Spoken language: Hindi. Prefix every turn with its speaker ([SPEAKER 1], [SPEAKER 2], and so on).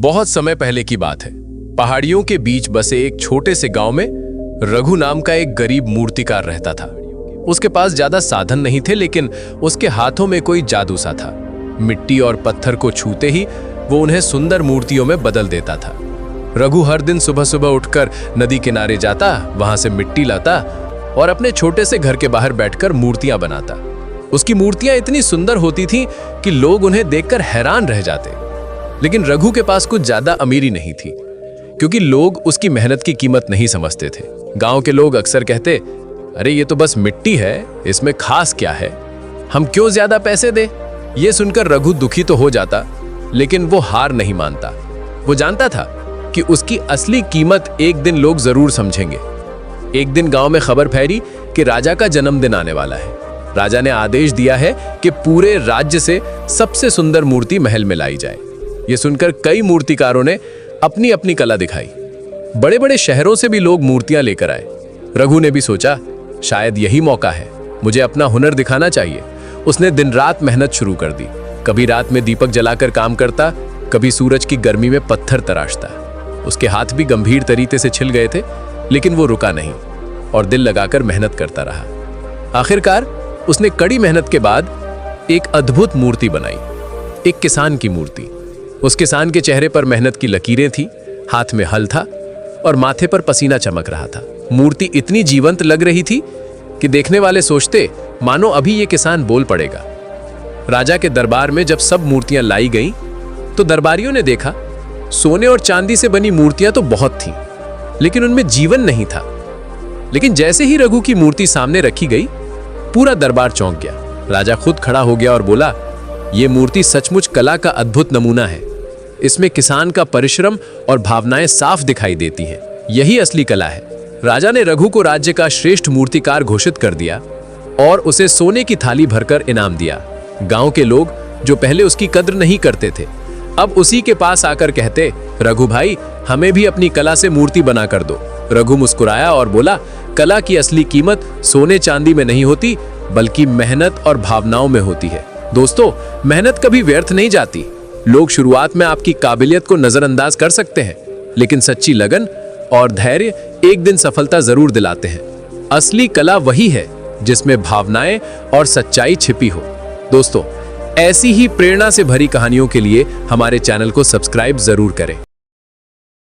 [SPEAKER 1] बहुत समय पहले की बात है। पहाड़ियों के बीच बसे एक छोटे से गांव में रघु नाम का एक गरीब मूर्तिकार रहता था। उसके पास ज्यादा साधन नहीं थे, लेकिन उसके हाथों में कोई जादू सा था। मिट्टी और पत्थर को छूते ही वो उन्हें सुंदर मूर्तियों में बदल देता था। रघु हर दिन सुबह सुबह उठकर नदी किनारे जाता, वहां से मिट्टी लाता और अपने छोटे से घर के बाहर बैठकर मूर्तियां बनाता। उसकी मूर्तियां इतनी सुंदर होती थीं कि लोग उन्हें देखकर हैरान रह जाते। लेकिन रघु के पास कुछ ज्यादा अमीरी नहीं थी, क्योंकि लोग उसकी मेहनत की कीमत नहीं समझते थे। गांव के लोग अक्सर कहते, अरे ये तो बस मिट्टी है, इसमें खास क्या है, हम क्यों ज्यादा पैसे दे। ये सुनकर रघु दुखी तो हो जाता, लेकिन वो हार नहीं मानता। वो जानता था कि उसकी असली कीमत एक दिन लोग जरूर समझेंगे। एक दिन गांव में खबर फैली कि राजा का जन्मदिन आने वाला है। राजा ने आदेश दिया है कि पूरे राज्य से सबसे सुंदर मूर्ति महल में लाई जाए। ये सुनकर कई मूर्तिकारों ने अपनी अपनी कला दिखाई। बड़े बड़े शहरों से भी लोग मूर्तियां लेकर आए। रघु ने भी सोचा, शायद यही मौका है, मुझे अपना हुनर दिखाना चाहिए। उसने दिन रात मेहनत शुरू कर दी। कभी रात में दीपक जलाकर काम करता, कभी सूरज की गर्मी में पत्थर तराशता। उसके हाथ भी गंभीर तरीके से छिल गए थे, लेकिन वो रुका नहीं और दिल लगाकर मेहनत करता रहा। आखिरकार उसने कड़ी मेहनत के बाद एक अद्भुत मूर्ति बनाई, एक किसान की मूर्ति। उस किसान के चेहरे पर मेहनत की लकीरें थी, हाथ में हल था और माथे पर पसीना चमक रहा था। मूर्ति इतनी जीवंत लग रही थी कि देखने वाले सोचते मानो अभी ये किसान बोल पड़ेगा। राजा के दरबार में जब सब मूर्तियां लाई गईं, तो दरबारियों ने देखा सोने और चांदी से बनी मूर्तियां तो बहुत थीं, लेकिन उनमें जीवन नहीं था। लेकिन जैसे ही रघु की मूर्ति सामने रखी गई, पूरा दरबार चौंक गया। राजा खुद खड़ा हो गया और बोला, यह मूर्ति सचमुच कला का अद्भुत नमूना है। इसमें किसान का परिश्रम और भावनाएं साफ दिखाई देती हैं। यही असली कला है। राजा ने रघु को राज्य का श्रेष्ठ मूर्तिकार घोषित कर दिया और उसे सोने की थाली भरकर इनाम दिया। गांव के लोग जो पहले उसकी कद्र नहीं करते थे, अब उसी के पास आकर कहते, रघु भाई, हमें भी अपनी कला से मूर्ति बना कर दो। रघु मुस्कुराया और बोला, कला की असली कीमत सोने चांदी में नहीं होती, बल्कि मेहनत और भावनाओं में होती है। दोस्तों, मेहनत कभी व्यर्थ नहीं जाती। लोग शुरुआत में आपकी काबिलियत को नजरअंदाज कर सकते हैं, लेकिन सच्ची लगन और धैर्य एक दिन सफलता जरूर दिलाते हैं। असली कला वही है जिसमें भावनाएं और सच्चाई छिपी हो। दोस्तों, ऐसी ही प्रेरणा से भरी कहानियों के लिए हमारे चैनल को सब्सक्राइब जरूर करें।